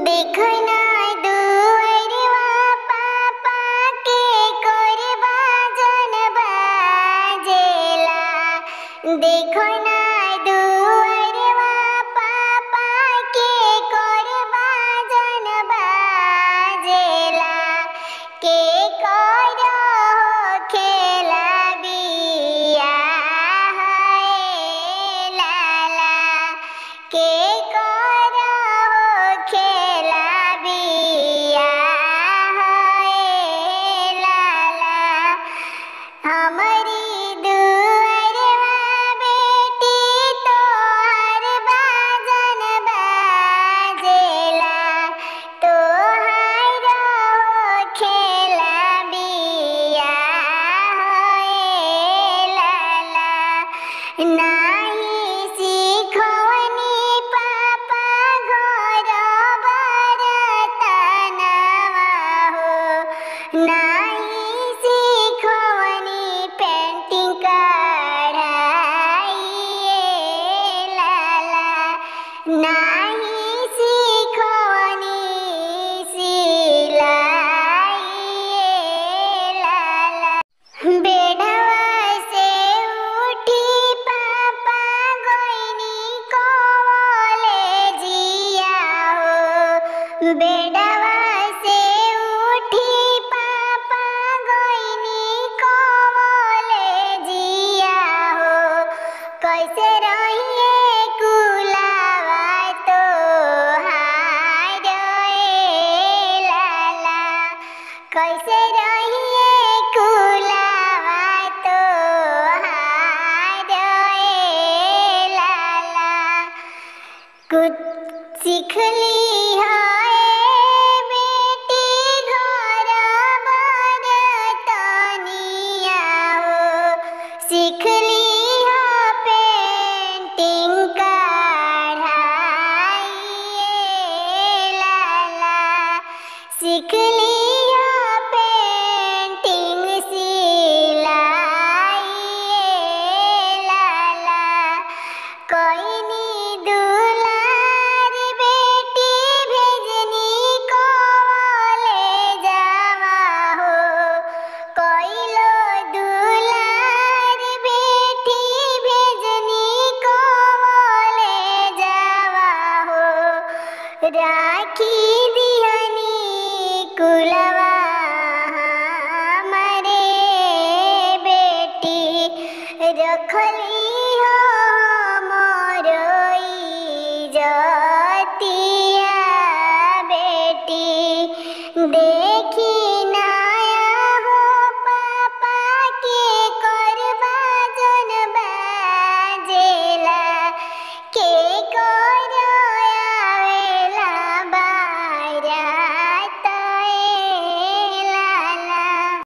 देखै নাই दुआरवा पापा के करबा जन बाजेला। देखै নাই दुआरवा पापा के करबा जन बाजेला। के करो खेला बिया है लाला। के करो खेला बिया है लाला। हमारी दुआरवा बेटी तोहर बाजन बाजेला। तोहर खेला बिया है लाला। नाही सिखवनी पापा घर बरतनवा हो। नाही सिखवनी पेंटिंग कढ़ाई लाला। नाही सिखवनी सिलाई लाला। बेढ़वा से उठी पापा गोइनी कॉलेजिया हो। बेढ़वा से उठी पापा गोइनी कॉलेजिया हो। कैसे रहिए कुलावा तोहार लाला। कैसे रहिए कुलावा तोहार लाला। कुछ सीखली है बेटी घर बरतनिया हो। सीखली है पेंटिंग कढ़ाई लाला। सीखली है पेंटिंग सिलाई लाला। कोइनी दुलार बेटी भेजनी कॉलेजवा हो। कोइलो दुलार बेटी भेजनी कॉलेजवा हो। राखी